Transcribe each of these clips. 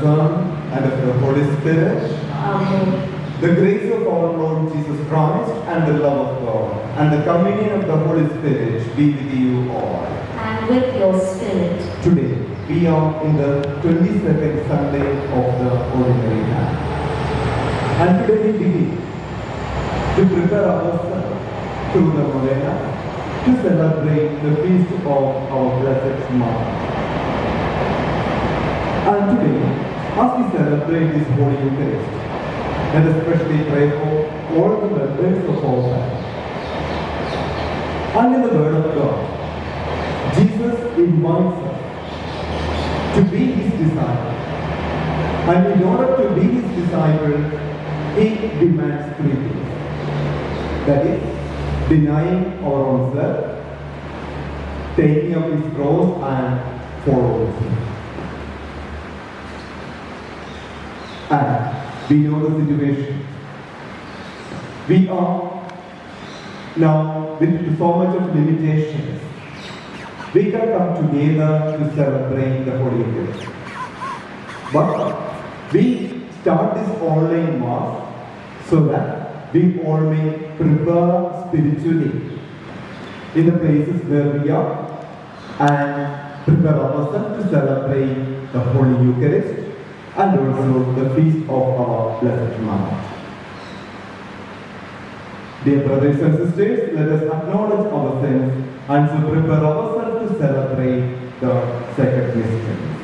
Son, and of the Holy Spirit. Amen. The grace of our Lord Jesus Christ, and the love of God, and the communion of the Holy Spirit be with you all. And with your spirit. Today, we are in the 22nd Sunday of the Ordinary Time. And today we begin to prepare ourselves through the Novena to celebrate the feast of our Blessed Mother. And today, as we celebrate this Holy Eucharist, let us especially pray for all the members of our family. And in the Word of God, Jesus invites us to be His disciple. And in order to be His disciple, He demands three things. That is, denying our own self, taking up His cross, and following Him. And we know the situation. We are now with so much of limitations. We can come together to celebrate the Holy Eucharist. But we start this online Mass so that we all may prepare spiritually in the places where we are and prepare ourselves to celebrate the Holy Eucharist and also the feast of our Blessed Mother. Dear brothers and sisters, let us acknowledge our sins and so prepare ourselves to celebrate the sacred mysteries.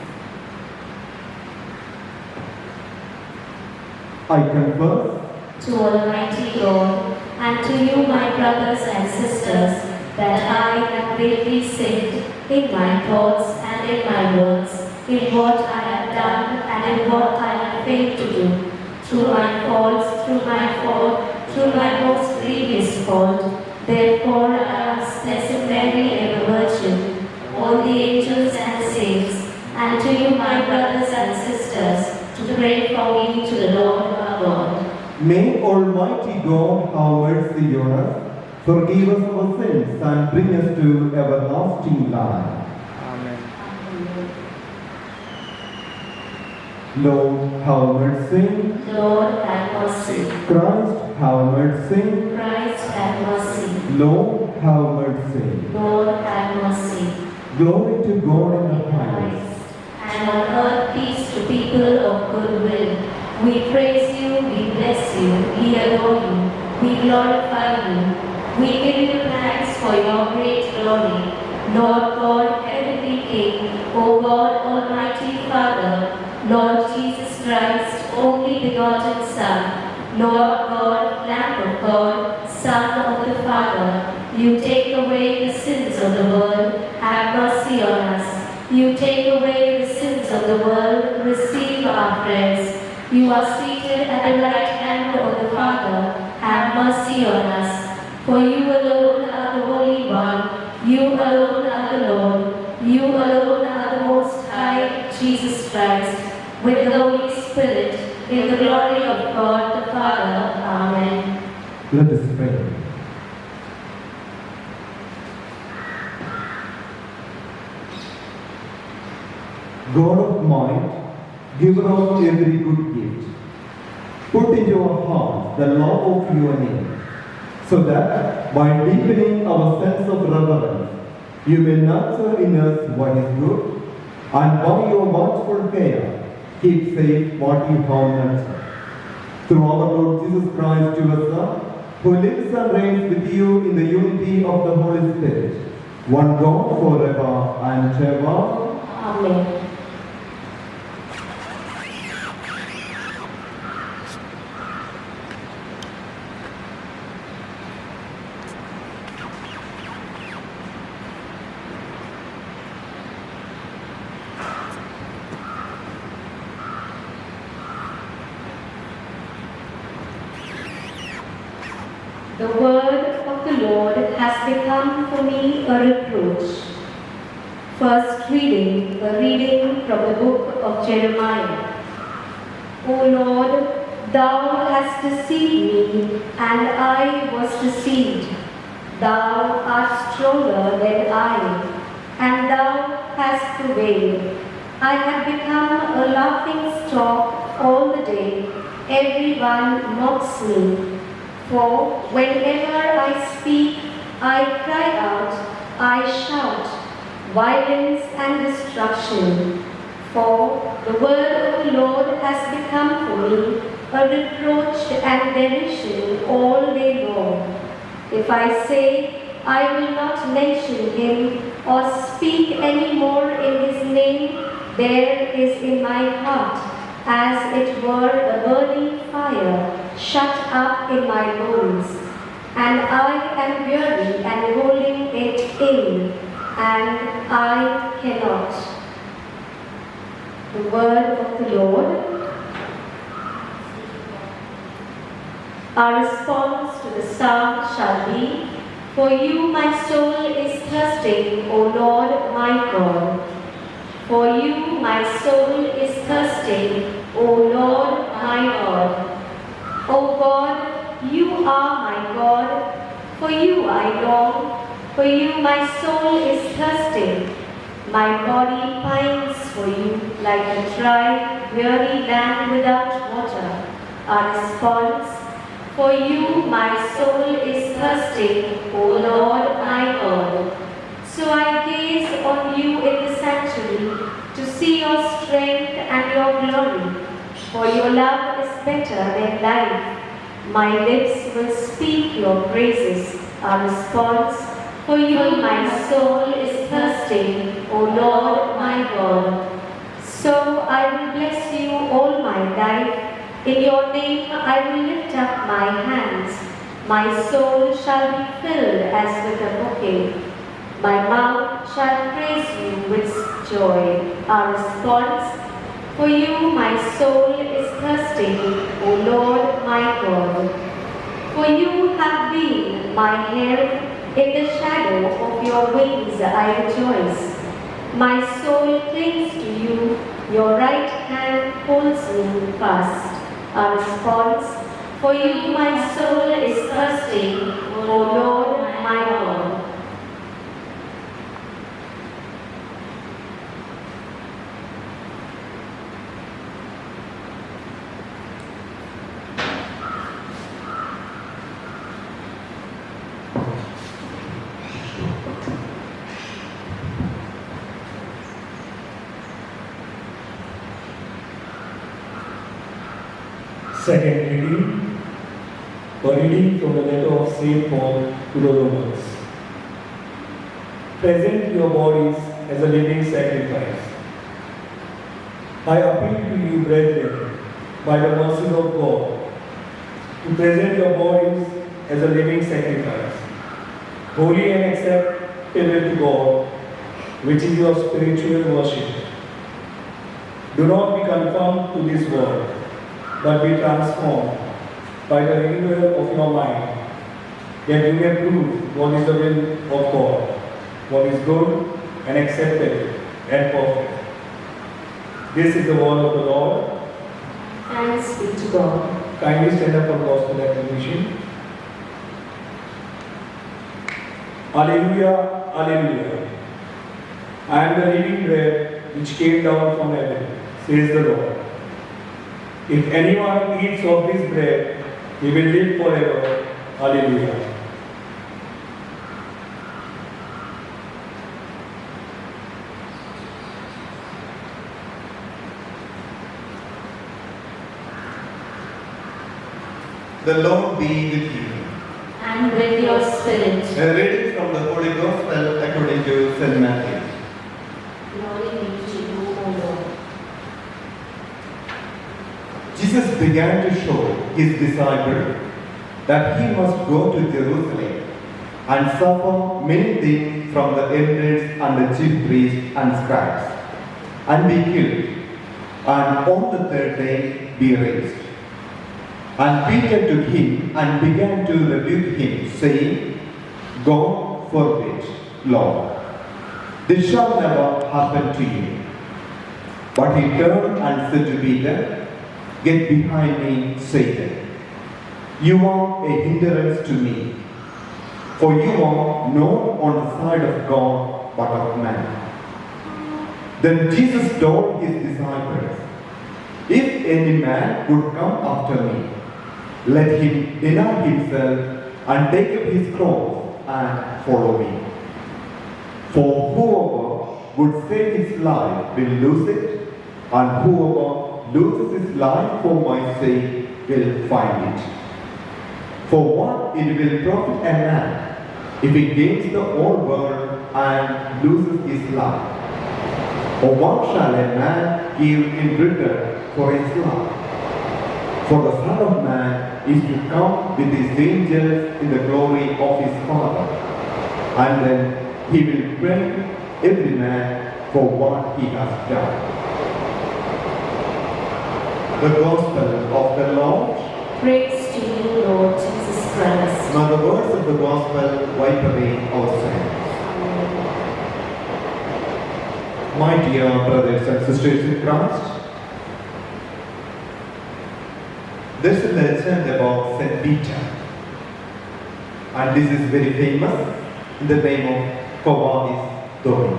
I confess to Almighty God and to you, my brothers and sisters, that I have greatly sinned in my thoughts and in my words, in what I have done and in what I have failed to do, through my faults, through my most grievous fault. Therefore I ask Blessed Mary, ever Virgin, all the angels and saints, and to you, my brothers and sisters, to pray for me to the Lord our God. May Almighty God have mercy on us, forgive us our sins, and bring us to everlasting life. Lord, have mercy. Lord, have mercy. Christ, have mercy. Christ, have mercy. Lord, have mercy. Lord, have mercy. Glory to God in the highest. And on earth peace to people of good will. We praise you, we bless you, we adore you, we glorify you. We give you thanks for your great glory. Lord God, heavenly King, O God, Almighty Father, Lord Jesus Christ, only begotten Son, Lord God, Lamb of God, Son of the Father, you take away the sins of the world, have mercy on us. You take away the sins of the world, receive our prayers. You are seated at the right hand of the Father, have mercy on us. For you alone are the Holy One, you alone are the Lord, you alone are the Most High, Jesus Christ, with the Holy Spirit, in the glory of God the Father. Amen. Let us pray. God of might, giver of every good gift, put into our hearts the love of your name, so that by deepening our sense of reverence, you may nurture in us what is good, and by your watchful care, keep safe what you have nurtured. Through our Lord Jesus Christ, your Son, who lives and reigns with you in the unity of the Holy Spirit, one God forever and ever. Amen. The word of the Lord has become for me a reproach. First reading, a reading from the book of Jeremiah. O Lord, thou hast deceived me, and I was deceived. Thou art stronger than I, and thou hast prevailed. I have become a laughing stock all the day. Everyone mocks me. For whenever I speak, I cry out, I shout, violence and destruction. For the word of the Lord has become for me a reproach and derision all day long. If I say, I will not mention him or speak any more in his name, there is in my heart, as it were a burning fire, shut up in my bones. And I am weary and holding it in, and I cannot. The word of the Lord. Our response to the psalm shall be, For you my soul is thirsting, O Lord my God. For you my soul is thirsting, O Lord my God. O God, you are my God. For you I long, for you my soul is thirsting. My body pines for you like a dry, weary land without water. Our response, For you my soul is thirsting, O Lord my God. So I gaze on you in the sanctuary to see your strength and your glory. For your love is better than life. My lips will speak your praises. Our response, For you my soul is thirsting, O Lord my God. So I will bless you all my life. In your name I will lift up my hands. My soul shall be filled as with a bouquet. My mouth shall praise you with joy. Our response, For you my soul is thirsting, O Lord my God. For you have been my help. In the shadow of your wings I rejoice. My soul clings to you. Your right hand holds me fast. Our response, For you my soul is thirsting, O Lord my God. Second reading, a reading from the letter of St. Paul to the Romans. Present your bodies as a living sacrifice. I appeal to you, brethren, by the mercies of God, to present your bodies as a living sacrifice, holy and acceptable to God, which is your spiritual worship. Do not be conformed to this world, but be transformed by the renewal of your mind, that you may prove what is the will of God, what is good and acceptable and perfect. This is the word of the Lord. Thanks be to God. Kindly stand up for gospel acclamation. Alleluia, Alleluia. I am the living bread which came down from heaven, says the Lord. If anyone eats of this bread, he will live forever. Alleluia. The Lord be with you. And with your spirit. A reading from the Holy Gospel according to St. Matthew. Glory be to you, O Lord. Jesus began to show his disciples that he must go to Jerusalem and suffer many things from the elders and the chief priests and scribes, and be killed, and on the third day be raised. And Peter took him and began to rebuke him, saying, God forbid, Lord, this shall never happen to you. But he turned and said to Peter, Get behind me, Satan. You are a hindrance to me, for you are not on the side of God, but of man. Then Jesus told his disciples, "If any man would come after me, let him deny himself and take up his cross and follow me. For whoever would save his life will lose it, and whoever loses his life for my sake will find it. For what it will profit a man if he gains the whole world and loses his life? Or what shall a man give in return for his life? For the Son of Man is to come with his angels in the glory of his Father, and then he will bring every man for what he has done." The Gospel of the Lord. Praise to you, Lord Jesus Christ. May the words of the Gospel wipe away our sins. My dear brothers and sisters in Christ, there's a legend about St. Peter, and this is very famous in the name of Kovadis Dori.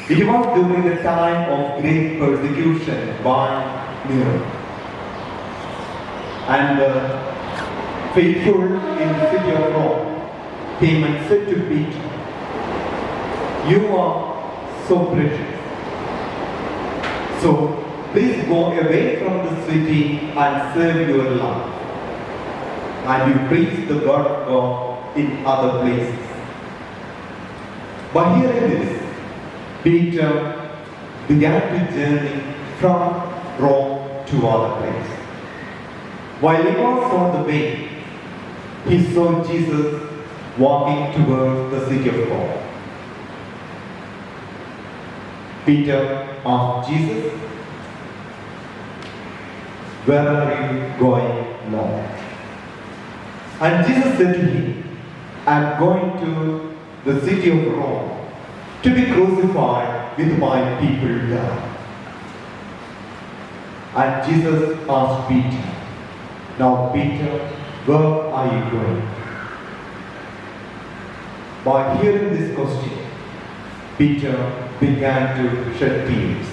It was during the time of great persecution by Nero, and the faithful in the city of Rome came and said to Peter, "You are so precious, so please go away from the city and serve your life, and you preach the word of God in other places." By hearing this, Peter began to journey from Rome to other places. While he was on the way, he saw Jesus walking towards the city of God. Peter asked Jesus, "Where are you going, Lord?" And Jesus said to him, "I am going to the city of Rome to be crucified with my people there." And Jesus asked Peter, "Now Peter, where are you going?" By hearing this question, Peter began to shed tears.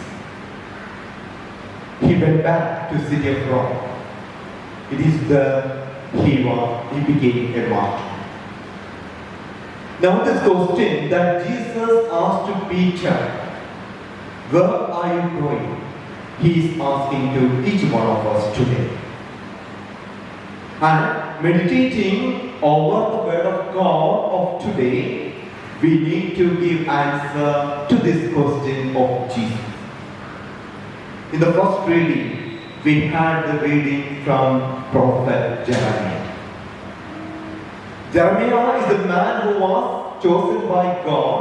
He went back to the city of Rome. It is there he became a martyr. Now this question that Jesus asked to Peter, "Where are you going?" He is asking to each one of us today. And meditating over the word of God of today, we need to give answer to this question of Jesus. In the first reading, we had the reading from Prophet Jeremiah. Jeremiah is the man who was chosen by God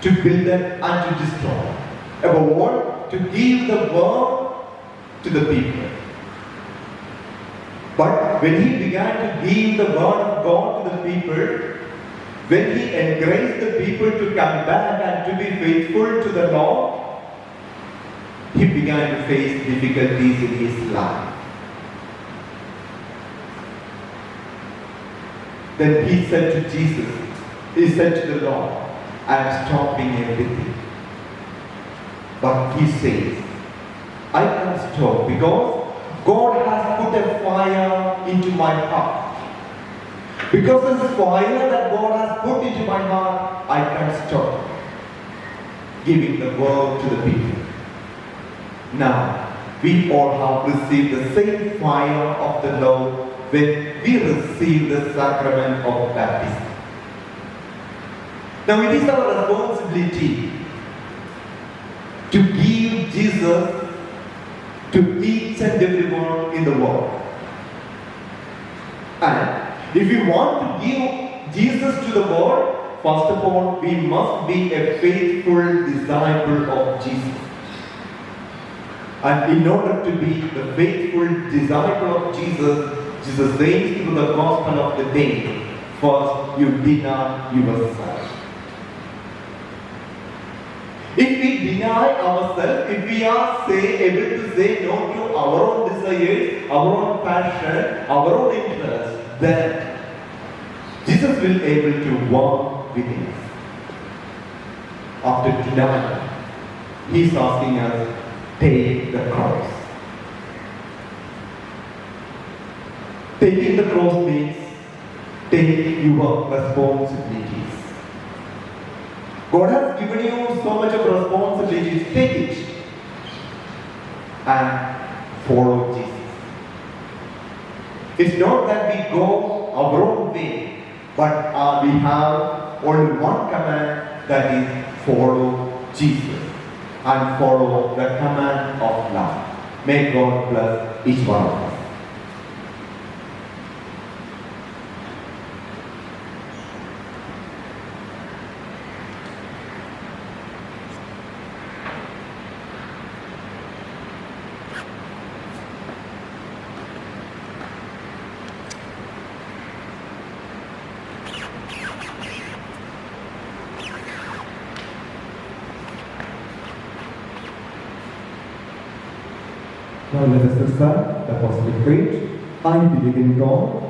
to build and to destroy. Above all, to give the word to the people. But when he began to give the word of God to the people, when he encouraged the people to come back and to be faithful to the Lord, he began to face difficulties in his life. Then he said to Jesus, he said to the Lord, "I am stopping everything." But he says, "I can't stop because God has put a fire into my heart. Because of this fire that God has put into my heart, I can't stop giving the word to the people." Now, we all have received the same fire of the Lord when we receive the sacrament of baptism. Now, it is our responsibility to give Jesus to each and everyone in the world. And if we want to give Jesus to the world, first of all, we must be a faithful disciple of Jesus. And in order to be the faithful disciple of Jesus, Jesus says through the gospel of the day, first you deny yourself. If we deny ourselves, if we are able to say no to our own desires, our own passion, our own interest, then Jesus will be able to walk with us. after denying, He's asking us, take the cross. Taking the cross means take your responsibilities. God has given you so much of responsibilities, take it and follow Jesus. It's not that we go our own way, but we have only one command, that is follow Jesus and follow the command of love. May God bless each one of us. Now let us recite the Apostolic Creed. I believe in God,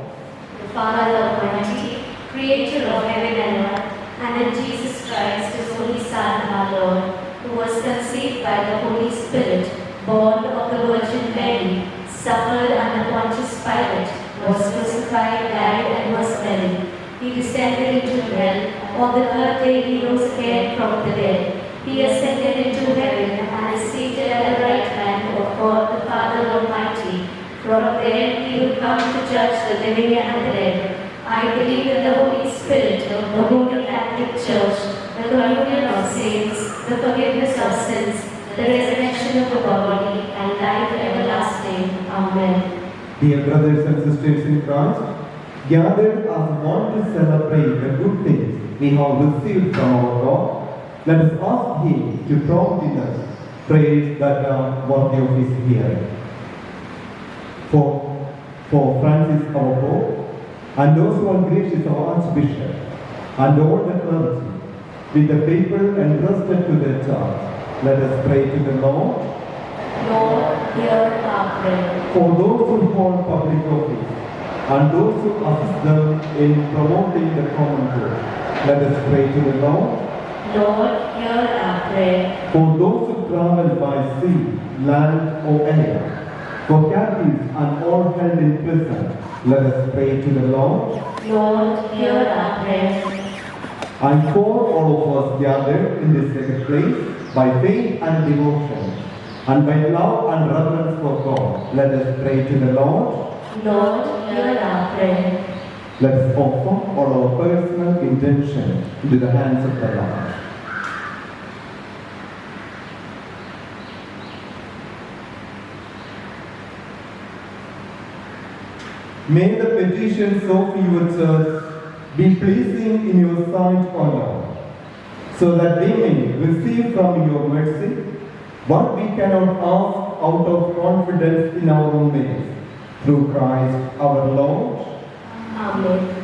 The Father Almighty, Creator of heaven and earth, and in Jesus Christ, His only Son, our Lord, who was conceived by the Holy Spirit, born of the Virgin Mary, suffered under Pontius Pilate, was crucified, died, and was buried. He descended into hell. On the third day He rose again from the dead. He ascended into heaven and is seated at the right hand of God the Father Almighty. From there He will come to judge the living and the dead. I believe in the Holy Spirit, the Holy Catholic Church, the communion of saints, the forgiveness of sins, the resurrection of the body, and life everlasting. Amen. dear brothers and sisters in Christ, gathered as one to celebrate the good things we have received from our God, let us ask Him to prompt in us praise that are worthy of His hearing. For Francis our Pope, and those who are gracious our Archbishop, and all the clergy, with the people entrusted to their charge, let us pray to the Lord. Lord, hear our prayer. For those who hold public office, and those who assist them in promoting the common good, let us pray to the Lord. Lord, hear our prayer. For those who travel by sea, land or air, for captives and all held in prison, let us pray to the Lord. Lord, hear our prayer. And for all of us gathered in this sacred place, by faith and devotion, and by love and reverence for God, let us pray to the Lord. Lord, hear our prayer. Let us offer all our personal intention into the hands of the Lord. May the petitions of your church be pleasing in your sight, O Lord, so that we may receive from your mercy what we cannot ask out of confidence in our own ways, through Christ our Lord. Amen.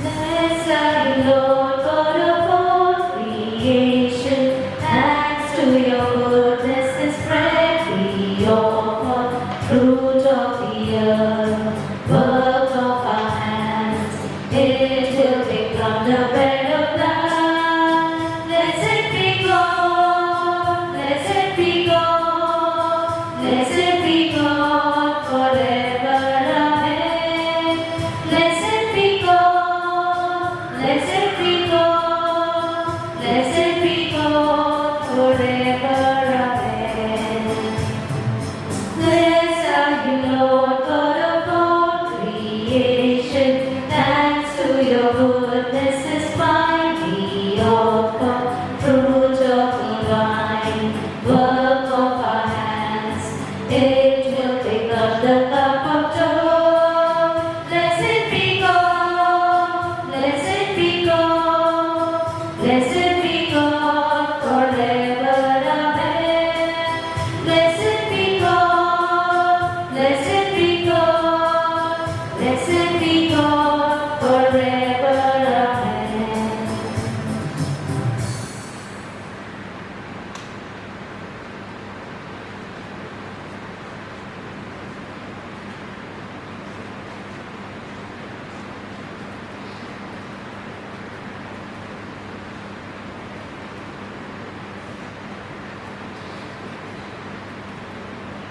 Blessed are you, Lord God of all creation. Thanks to your goodness and spread we offer fruit of the earth, work of our hands. It will become the bread of life. Blessed be God, blessed be God, blessed be God forever. Amen. Blessed be God, blessed be God, blessed be God forever. Amen. Blessed are you, Lord God of all creation. Thanks to your goodness is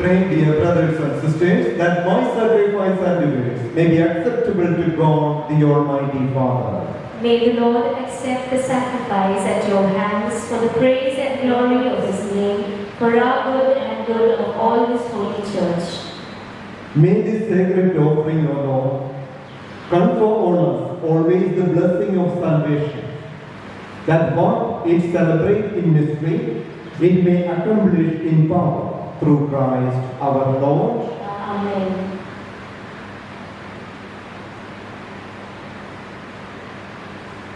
Pray, dear brothers and sisters, that my sacrifice and yours may be acceptable to God, the Almighty Father. May the Lord accept the sacrifice at your hands for the praise and glory of his name, for our good and good of all his holy church. May this sacred offering, O Lord, confer on us always the blessing of salvation, that what it celebrates in mystery, it may accomplish in power through Christ our Lord. Amen.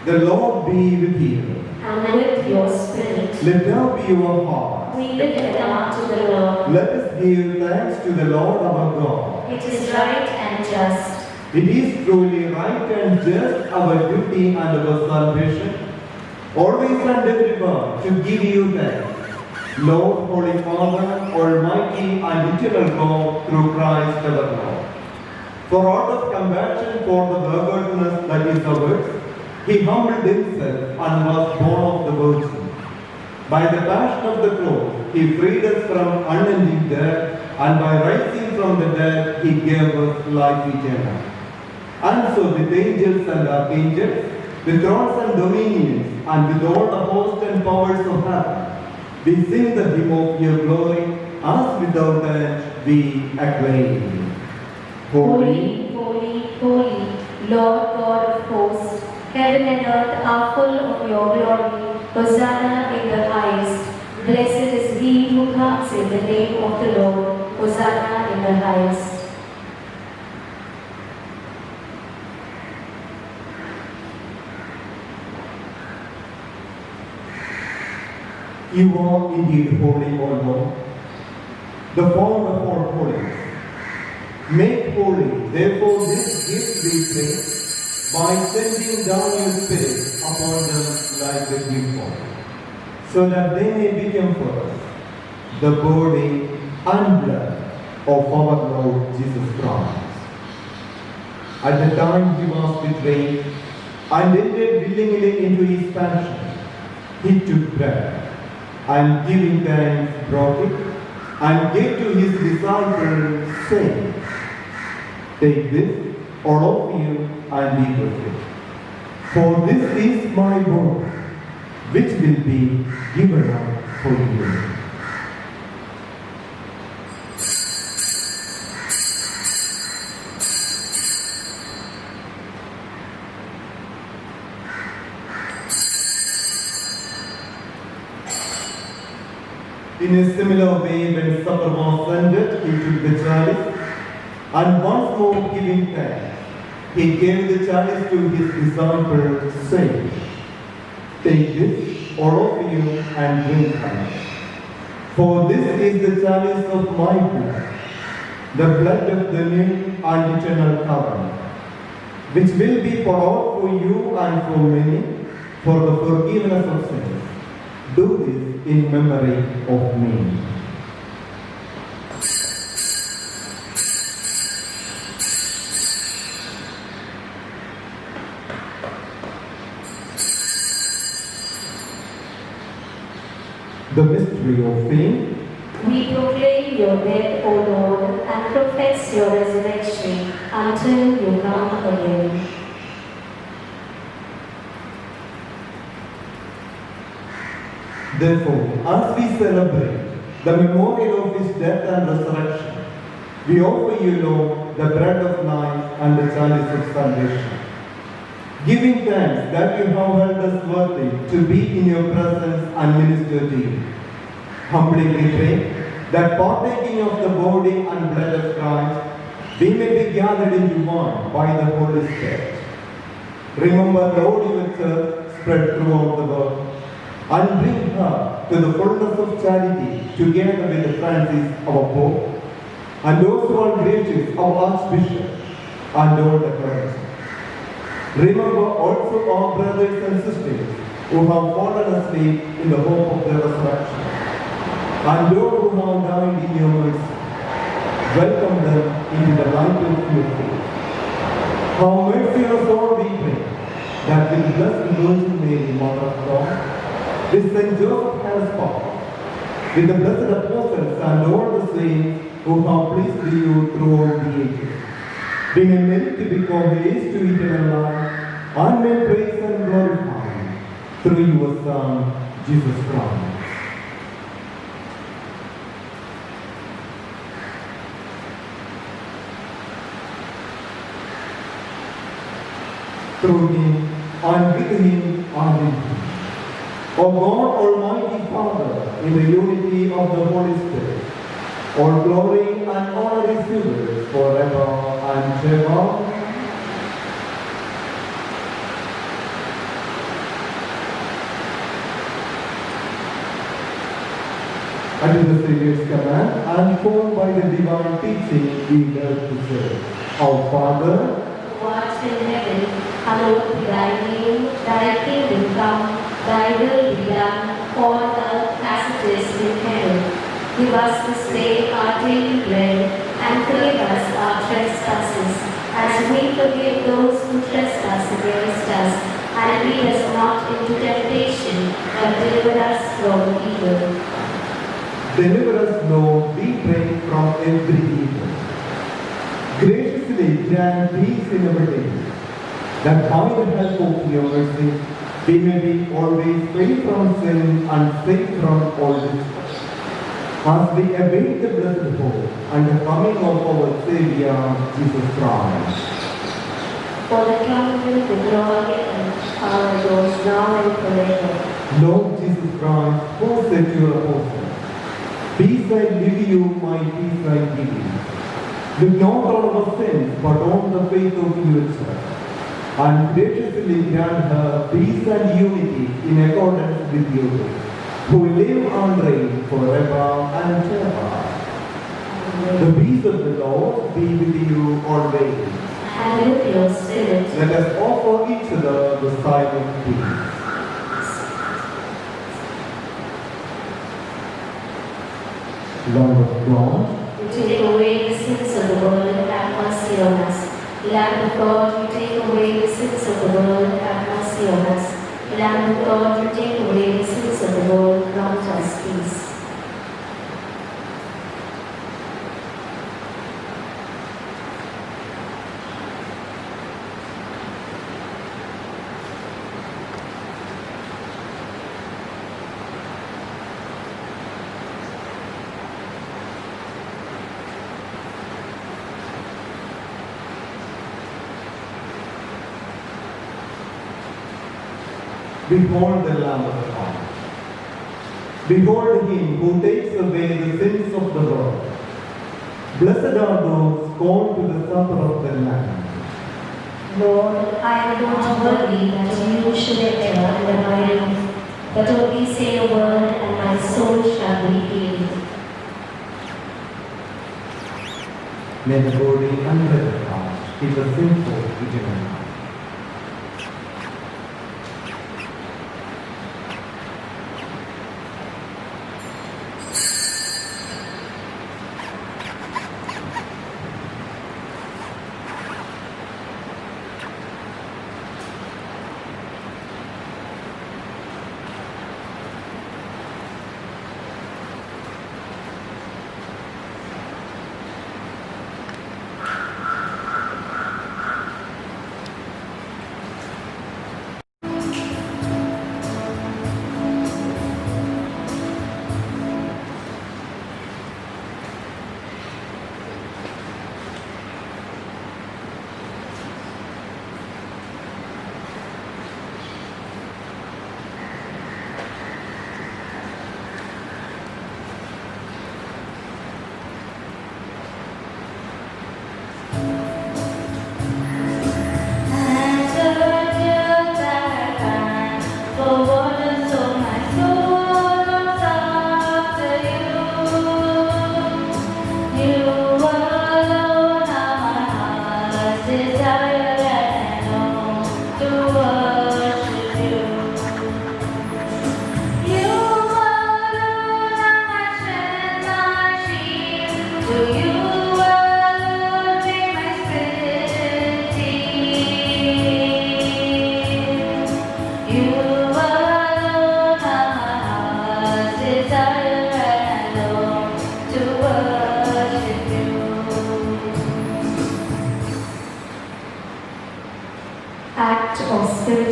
The Lord be with you. And with your spirit, Let there be your heart. we lift it up to the Lord. Let us give thanks to the Lord our God. It is right and just. It is truly right and just our duty and our salvation, always and everywhere to give you thanks, Lord, Holy Father, Almighty and eternal God, through Christ our Lord. For out of compassion for the waywardness that is ours, he humbled himself and was born of the Virgin. By the passion of the cross, he freed us from unending death, and by rising from the dead, he gave us life eternal. And so with angels and archangels, with thrones and dominions, and with all the hosts and powers of heaven, we sing the hymn of your glory, as without end we acclaim. Holy, holy, holy, Lord God of hosts, heaven and earth are full of your glory. Hosanna in the highest. Blessed is he who comes in the name of the Lord. Hosanna in the highest. You are indeed holy, O Lord, the fount of all holiness. Make holy, therefore, this gift we pray, by sending down your Spirit upon them like the dewfall, so that they may become for us the body and blood of our Lord Jesus Christ. At the time he was betrayed and entered willingly into his passion, he took bread, and giving thanks broke it, and gave to his disciples, saying, Take this, all of you, and eat of it. For this is my body, which will be given up for you. In a similar way, when supper was ended, he took the chalice, and once more giving thanks, he gave the chalice to his disciples, saying, Take this, all of you, and drink from it. For this is the chalice of my blood, the blood of the new and eternal covenant, which will be poured out for you and for many, for the forgiveness of sins. Do this in memory of me. The mystery of faith. We proclaim your death, O Lord, and profess your resurrection until you come again. Therefore, as we celebrate the memorial of his death and resurrection, we offer you, Lord, the bread of life and the chalice of salvation, giving thanks that you have held us worthy to be in your presence and minister to you. Humbly we pray that partaking of the body and blood of Christ, we may be gathered into one by the Holy Spirit. Remember, Lord, your church spread throughout the world, and bring her to the fullness of charity together with Francis, our Pope, and Oswald Gracious, our Archbishop, and all the clergy. Remember also our brothers and sisters who have fallen asleep in the hope of the resurrection, and those who have died in your mercy. Welcome them into the light of your faith. Have mercy on us all, we pray, that with Blessed Virgin Mary, Mother of God, with Saint Joseph as Father, with the blessed apostles and all the saints, who have pleased you throughout the ages. We may merit to become heirs to eternal life and may praise and glorify you through your Son, Jesus Christ. Through him, and with him, and in him. O God, Almighty Father, in the unity of the Holy Spirit, all glory and honor is yours forever and ever. Under the Savior's command and formed by the divine teaching, we dare to say, Our Father, who art in heaven, hallowed be thy name, thy kingdom come, thy will be done, on earth as it is in heaven. Give us this day our daily bread, and forgive us our trespasses, as we forgive those who trespass against us. And lead us not into temptation, but deliver us from evil. deliver us, Lord, we pray, from every evil. Graciously grant peace in our days, that by the help of your mercy, we may be always free from sin and safe from all distress. As we await the blessed hope and the coming of our Savior, Jesus Christ. For the kingdom, the glory, and the power goes now and forever. Lord Jesus Christ, who said to your apostles, Peace I leave you, my peace I give you. Look not on our sins, but on the faith of your Church, and graciously grant her peace and unity in accordance with your will, who live and reign forever and ever. The peace of the Lord be with you always. And with your spirit. Let us offer each other the sign of peace. Lamb of God, You take away the sins of the world, have mercy on us. Lamb of God, you take away the sins of the world, have mercy on us. Lamb of God, you take away the sins of the world, grant us peace. Behold the Lamb of God. Behold him who takes away the sins of the world. Blessed are those called to the supper of the Lamb. Lord, I am not worthy that you should enter under my roof, but only say a word, and my soul shall be healed. May the body and blood of Christ keep us sinful eternal life.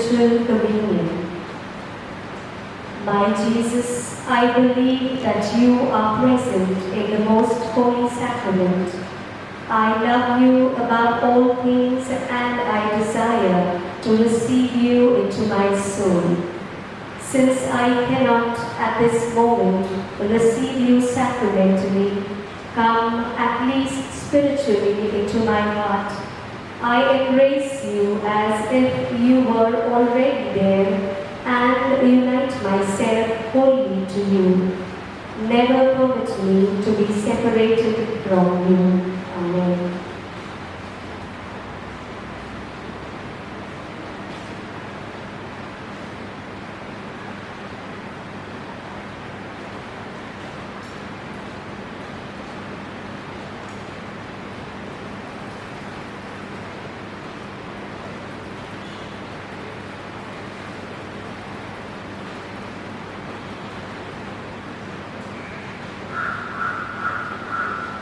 spiritual communion. My Jesus, I believe that you are present in the most holy sacrament. I love you above all things and I desire to receive you into my soul. Since I cannot at this moment receive you sacramentally, come at least spiritually into my heart. I embrace you as if you were already there and unite myself wholly to you. Never permit me to be separated from you. Amen.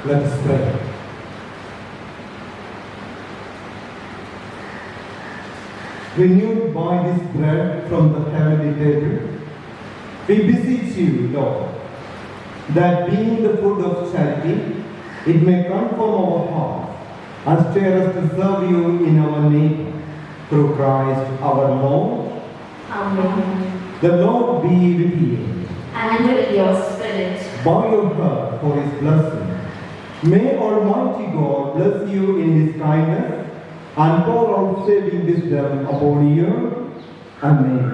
Let us pray. Renewed by this bread from the heavenly table, we beseech you, Lord, that being the food of charity, it may confirm our hearts and stir us to serve you in our neighbor, through Christ our Lord. Amen. The Lord be with you. And with your spirit. Bow your heart for his blessing. May Almighty God bless you in his kindness and pour out saving wisdom upon you. Amen.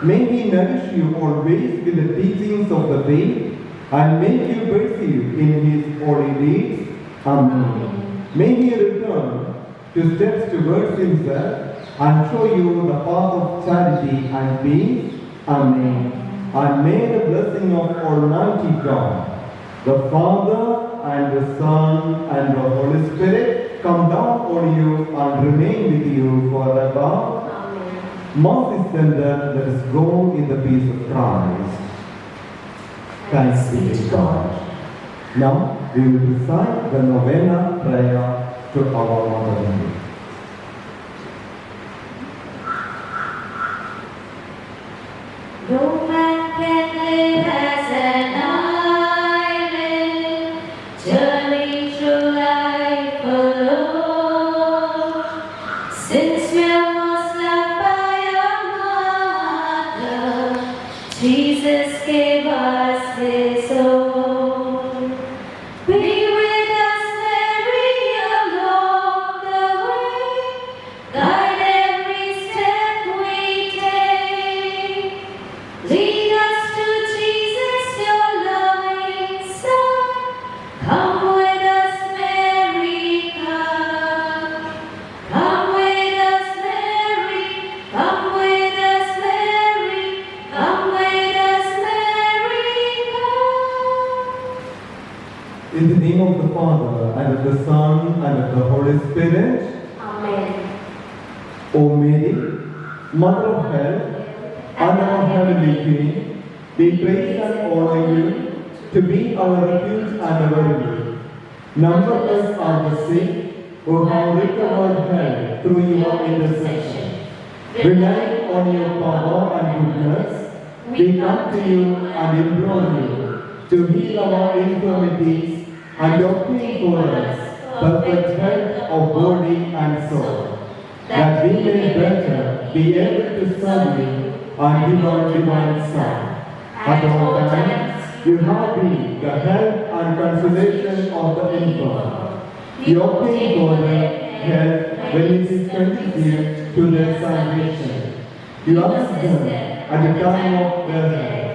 May he nourish you always with the teachings of the faith and make you perceive in his holy deeds. Amen. May he return to steps towards himself and show you the path of charity and peace. Amen. And may the blessing of Almighty God, the Father, and the Son, and the Holy Spirit come down on you and remain with you forever. Amen. Mass is ended. Let us go in the peace of Christ. Thanks be to God. Now we will recite the novena prayer to our Mother Mary. No man can live as an island, journey through life alone. Since we are most loved by our mother, Jesus gave us his own. Be with us, Mary, along the way. Guide every step we take. Lead us to Jesus, your loving Son. Come with us, Mary, come. Come with us, Mary. Come with us, Mary. Come with us, Mary, come. In the name of the Father, and of the Son, and of the Holy Spirit. Amen. O Mary, Mother of Health, and our Heavenly Queen, we praise and honor you to be our refuge and our relief. Numberless are the sick who have recovered health through your intercession. Relying on your power and goodness, we come to you and implore you to heal our infirmities and obtain for us perfect health of body and soul, that we may better be able to serve you and give our divine Son. At all times, you have been the help and consolation of the infirm. You obtain for them help when it is conducive to their salvation. You assist them at the time of their death.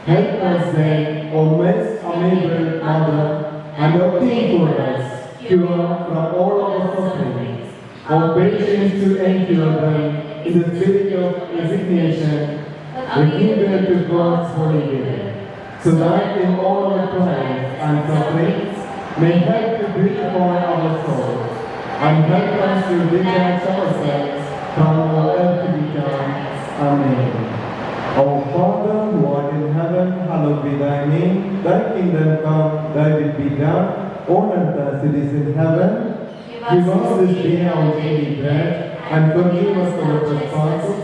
Help us then, O most amiable Mother, and obtain for us cure from all our sufferings, or patience to endure them in the spirit of resignation, renewed to God's holy will, so that in all our trials and sufferings may help to breathe upon our souls, and help us to detach ourselves from our earthly ties. Amen. Our Father, who art in heaven, hallowed be thy name. Thy kingdom come, thy will be done, on earth as it is in heaven. Give us this day our daily bread, and forgive us our trespasses,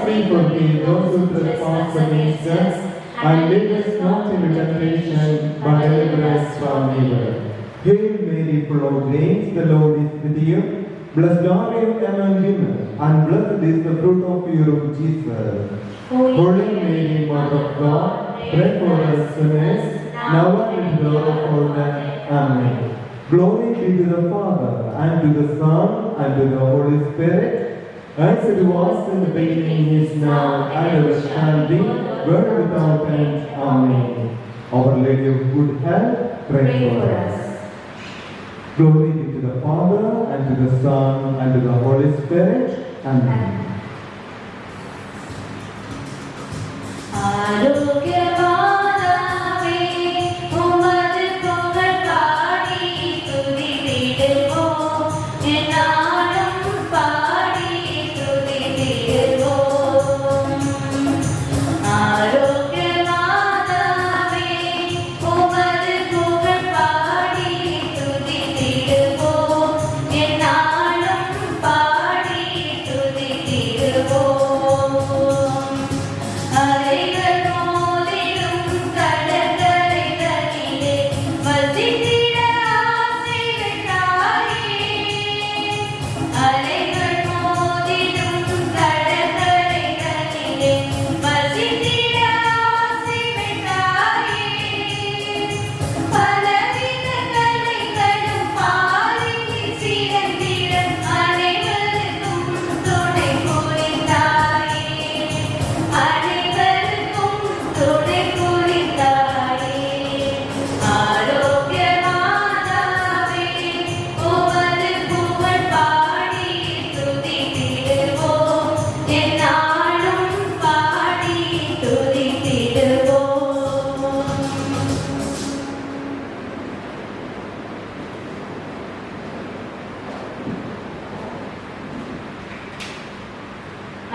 we forgive those who trespass against us, and lead us not into temptation, but deliver us from evil. Hail Mary, full of grace, the Lord is with you. Blessed are you among women, and blessed is the fruit of your womb, Jesus. Holy Mary, Mother of God, pray for us sinners, now and at the hour of our death. Amen. Glory be to the Father, and to the Son, and to the Holy Spirit, as it was in the beginning, is now, and ever shall be, world without end. Amen. Our Lady of Good Health, pray for us. Glory be to the Father, and to the Son, and to the Holy Spirit. Amen.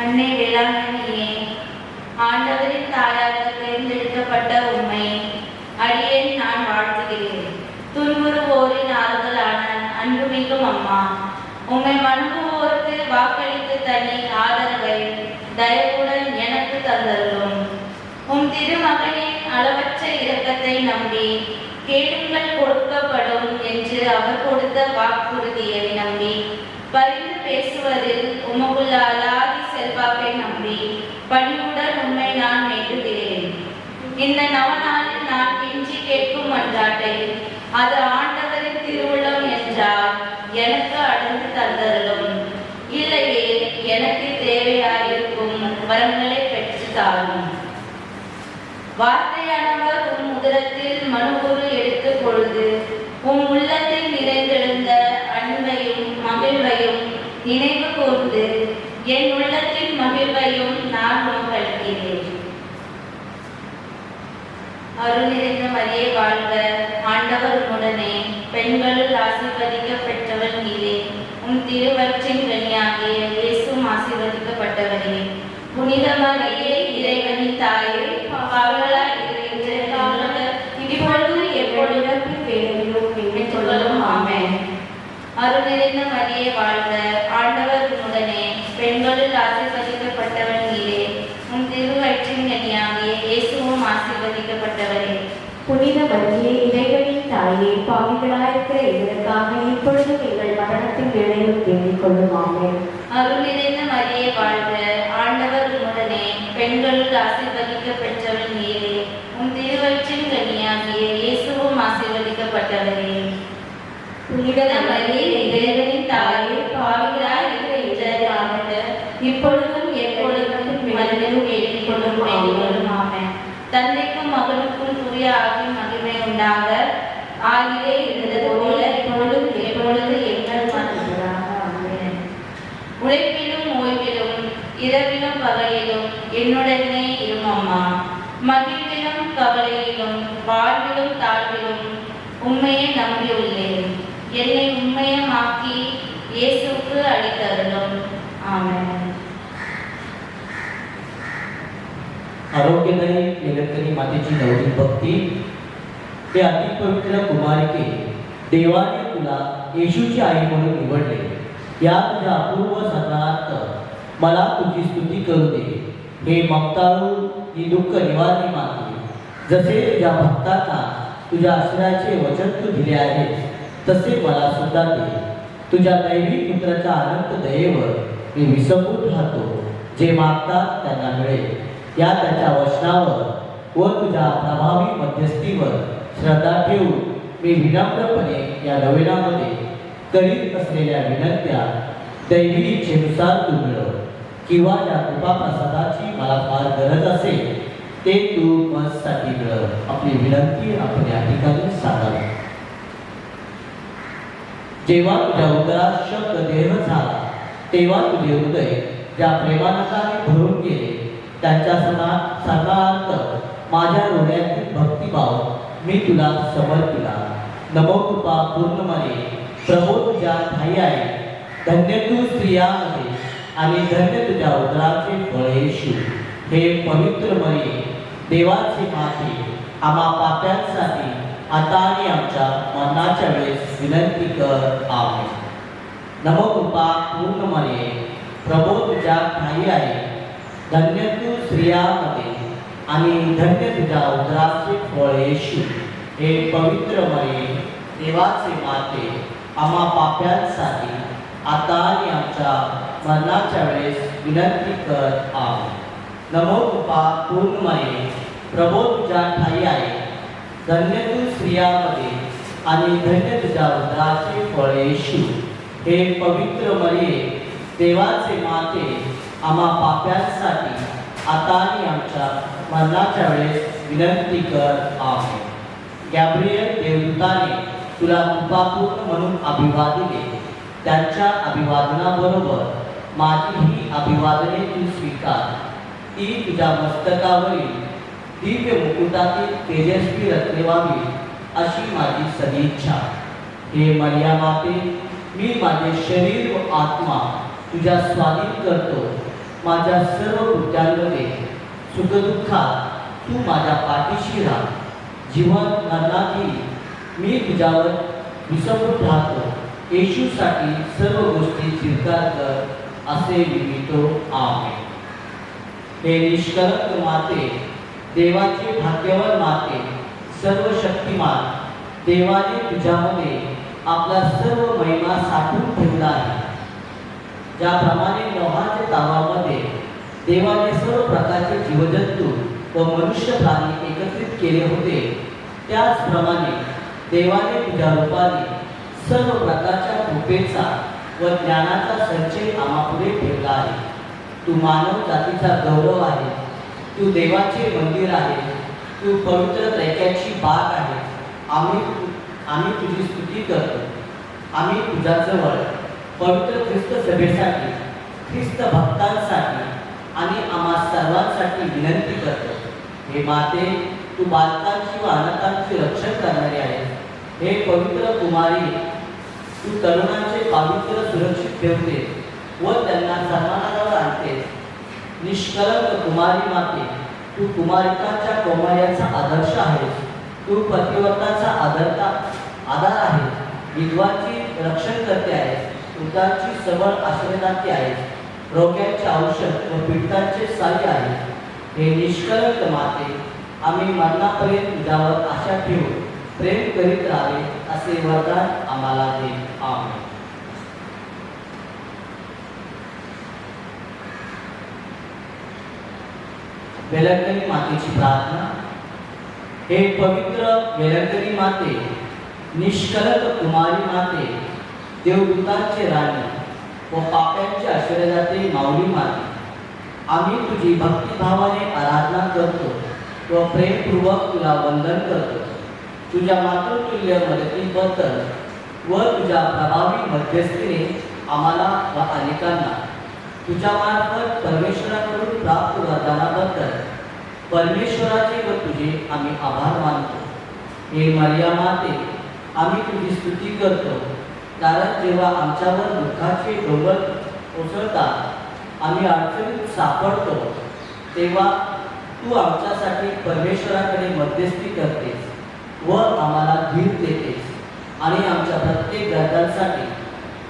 அன்னை வேளாங்கண்ணியே, ஆண்டவரின் தாயாக தேர்ந்தெடுக்கப்பட்ட உம்மை அடியேன் நான் வாழ்த்துகிறேன். துன்புறுவோரின் ஆறுதலான அன்புமிகும் அம்மா, உம்மை வணங்குவோருக்கு வாக்களித்து தன்னை ஆதரவை தயவுடன் எனக்கு தந்தருளும். உம் திருமகனின் அளவற்ற இரக்கத்தை நம்பி கேளுங்கள் கொடுக்கப்படும் என்று அவர் கொடுத்த வாக்குறுதியை நம்பி பரிந்து பேசுவதில் உமக்குள்ள அலாதி செல்வாக்கை நம்பி பணிவுடன் உண்மை நான் வேண்டுகிறேன். இந்த நவநாளில் நான் கெஞ்சி கேட்கும் மன்றாட்டை அது ஆண்டவரின் திருவுளம் என்றால் எனக்கு அடைந்து தந்தருளும். இல்லையே எனக்கு தேவையாயிருக்கும் வரங்களை பெற்று தாரும். வார்த்தையானவர் உம் உதரத்தில் மனுவுரு எடுத்த பொழுது உம் உள்ளத்தில் நிறைந்திருந்த அன்பையும் மகிழ்வையும் நினைவு கூர்ந்து என் உள்ளத்தின் மகிழ்வையும் நான் உமக்களிக்கிறேன். அருள் நிறைந்த மரியே வாழ்க, ஆண்டவர் உம்முடனே, பெண்களுள் ஆசீர்வதிக்கப் பெற்றவர் நீரே. உம் திருவயிற்றின் கனியாகிய இயேசுவும் ஆசீர்வதிக்கப்பட்டவரே. புனித மரியே, இறைவனின் தாயே, பாவிகளாய் இருக்கிற எங்களுக்கு இப்பொழுது எப்பொழுதும் வேண்டிக் கொள்ளும். ஆமென். அருள் நிறைந்த மரியே வாழ்க, ஆண்டவர் உம்முடனே, பெண்களுள் ஆசீர்வதிக்கப்பட்டவர் நீரே. உம் திருவயிற்றின் கனியாகிய இயேசுவும் ஆசீர்வதிக்கப்பட்டவரே. புனித மரியே, இறைவனின் தாயே, பாவிகளாயிருக்கிற எங்களுக்காக இப்பொழுதும் எங்கள் மரணத்தின் வேளையில் வேண்டிக் கொள்ளும். ஆமென். அருள் நிறைந்த மரியே வாழ்க, ஆண்டவர் உம்முடனே, பெண்களுள் ஆசீர்வதிக்கப் பெற்றவர் நீரே. உம் திருவயிற்றின் கனியாகிய இயேசுவும் ஆசீர்வதிக்கப்பட்டவரே. புனித மரியே, இறைவனின் தாயே, பாவிகளாய் இருக்கிற எங்களுக்காக இப்பொழுதும் எப்பொழுதும் மரியில் வேண்டிக் கொள்ளும். ஆமென். தந்தைக்கும் மகனுக்கும் தூய ஆவியின் மகிமை உண்டாக ஆகியே இருந்தது போல இப்பொழுதும் எப்பொழுது எங்கள் மரணமாக. ஆமென். உழைப்பிலும் ஓய்விலும் இரவிலும் பகலிலும் என்னுடனே இரும் அம்மா. மகிழ்விலும் கவலையிலும் வாழ்விலும் தாழ்விலும் உண்மையை நம்பியுள்ளேன். என்னை உண்மையமாக்கி இயேசுக்கு அளித்தருளும். ஆமென். आरोग्यदायी लेखकरी मातेची लौकिक भक्ती हे अतिपवित्र कुमारिके, देवाने तुला येशूची आई म्हणून निवडले. या तुझ्या अपूर्व सत्रार्थ मला तुझी स्तुती करू दे. हे ममताळू ही दुःख निवारणी माते, जसे तुझ्या भक्तांना तुझ्या आश्रयाचे वचन तू दिले आहेस, तसे मला सुद्धा दे. तुझ्या दैवी पुत्राच्या अनंत दयेवर मी विसंबून राहतो. जे मागतात त्यांना मिळेल या त्याच्या वचनावर व तुझ्या प्रभावी मध्यस्थीवर श्रद्धा ठेवून मी विनम्रपणे या नवेनामध्ये करीत असलेल्या विनंत्या दैवी इच्छेनुसार तू मिळव, किंवा ज्या कृपा प्रसादाची मला फार गरज असेल ते तू माझ्यासाठी मिळव. आपली विनंती आपण या ठिकाणी साधावी. जेव्हा तुझ्या उदरात शब्द देह झाला, तेव्हा तुझे हृदय ज्या प्रेमानंदाने भरून गेले, त्यांच्या सणार्थ माझ्या हृदयातील भक्तिभाव मी तुला समर्पिला. नमो कृपा पूर्णमने प्रभो तुझ्या ठाई आहे. धन्य तू स्त्रियांमध्ये आणि धन्य तुझ्या उदराचे फळ येशू. हे पवित्र मरिये, देवाचे माते, आम्हा पाप्यांसाठी आता आणि आमच्या मरणाच्या वेळेस विनंती कर. आमेन. नमो कृपा पूर्ण मरिये प्रभो तुझ्या ठाई आहे. धन्य तू स्त्रियांमध्ये आणि धन्य तुझ्या उदराचे फळ येशू. हे पवित्र मरिये, देवाचे माते, आम्हा पाप्यांसाठी आता आणि आमच्या मरणाच्या वेळेस विनंती कर. आमेन. नमो कृपा पूर्ण मरिये प्रभो तुझ्या ठाई आहे. धन्य तू स्त्रियांमध्ये आणि धन्य तुझ्या उदराचे फळ येशू. हे पवित्र मरिये, देवाचे माते, आम्हा पाप्यांसाठी आता आणि आमच्या मरणाच्या वेळेस विनंती कर. आमेन. गॅब्रिएल देवदूताने तुला कृपापूर्ण म्हणून अभिवादिले. त्यांच्या अभिवादनाबरोबर माझी ही अभिवादने तू स्वीकार. ती तुझ्या मस्तकावरील दिव्य मुकुटातील तेजस्वी रत्ने व्हावी अशी माझी सदिच्छा. हे मरिया माते, मी माझे शरीर व आत्मा तुझ्या स्वाधीन करतो. माझ्या सर्व कृत्यांमध्ये सुखदुःखात तू माझ्या पाठीशी राहा. जीवन मरणातही मी तुझ्यावर विसंबून राहतो. येशूसाठी सर्व गोष्टी स्वीकार कर असे विनवितो. आमेन. हे निष्कलंक माते, देवाचे भाग्यवान माते, सर्व शक्तिमान देवाने तुझ्यामध्ये आपला सर्व महिमा साठवून ठेवला आहे. ज्याप्रमाणे नोहाच्या तावामध्ये देवाने सर्व प्रकारचे जीवजंतू व मनुष्य प्राणी एकत्रित केले होते, त्याचप्रमाणे देवाने तुझ्या रूपाने सर्व प्रकारच्या कृपेचा व ज्ञानाचा संचय आम्हापुढे ठेवला आहे. तू मानव जातीचा गौरव आहे. तू देवाचे मंदिर आहे. तू पवित्र दैत्याची बाग आहे. आम्ही तुझी स्तुती करतो. आम्ही तुझ्याजवळ पवित्र ख्रिस्त सभेसाठी, ख्रिस्त भक्तांसाठी आणि आम्हा सर्वांसाठी विनंती करतो. हे माते, तू बालकांची व अनाथांचे रक्षण करणारे आहेस. हे पवित्र कुमारी, तू तरुणांचे पावित्र्य सुरक्षित ठेवतेस व त्यांना सन्मानावर आणतेस. निष्कलंक कुमारी माते, तू कुमारिकांच्या कौमार्याचा आदर्श आहेस. तू पतिव्रताचा आधार आहेस. विधवांची रक्षण करते आहेस. वृद्धांची सबळ आश्रयदाती आहेस. रोग्यांचे औषध व पीडितांचे सहाय्य आहेस. हे निष्कलंक माते, आम्ही मरणापर्यंत तुझ्यावर आशा ठेवून प्रेम करीत राहावे असे वरदान आम्हाला दे. आमेन. वेलंकनी मातेची प्रार्थना. हे पवित्र वेलंकनी माते, निष्कलंक कुमारी माते, देवदूतांचे राणी व पाप्यांचे आश्रयदाते माऊली माते, आम्ही तुझी भक्तिभावाने आराधना करतो व प्रेमपूर्वक तुला वंदन करतो. तुझ्या मातृतुल्य मदतीबद्दल व तुझ्या प्रभावी मध्यस्थीने आम्हाला व अनेकांना तुझ्या मार्फत परमेश्वराकडून प्राप्त वरदानाबद्दल परमेश्वराचे व तुझे आम्ही आभार मानतो. हे मरिया माते, आम्ही तुझी स्तुती करतो, कारण जेव्हा आमच्यावर दुःखाचे डोंगर कोसळतात, आम्ही अडचणीत सापडतो, तेव्हा तू आमच्यासाठी परमेश्वराकडे मध्यस्थी करतेस व आम्हाला धीर देतेस आणि आमच्या प्रत्येक गरजांसाठी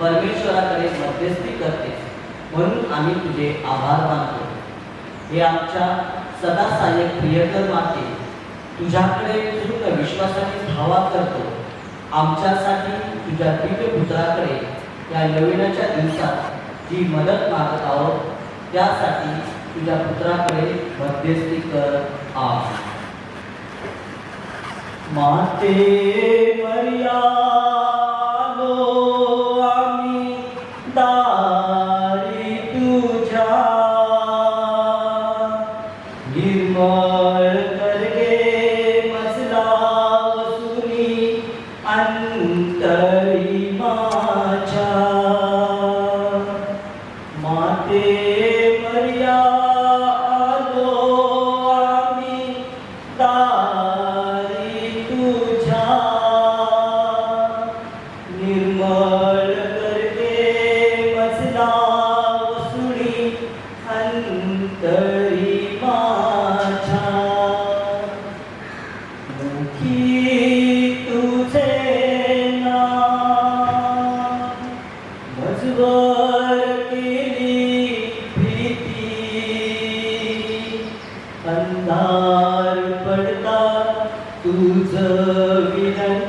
परमेश्वराकडे मध्यस्थी करतेस. म्हणून आम्ही तुझे आभार मानतो. हे आमच्या सदा सहाय्यक प्रियकर माते, तुझ्याकडे पूर्ण विश्वासाने धावा करतो. आमच्यासाठी तुझ्या दिव्य पुत्राकडे या नवीनाच्या दिवसात जी मदत मागत आहोत त्यासाठी तुझ्या पुत्राकडे मध्यस्थी कर. आमेन. माते मर्यादो आम्ही दारी तुझ्या, निर्मळ करगे मजला वसुनी अंतरी माझ्या. माते मर्यादो आम्ही दारी तुझ्या, निर्मळ करगे मजला वसुनी अंतरी माझ्या. मुखी तुझे नाम मजवर केली भीती, अंधार पडता तुझ विनंती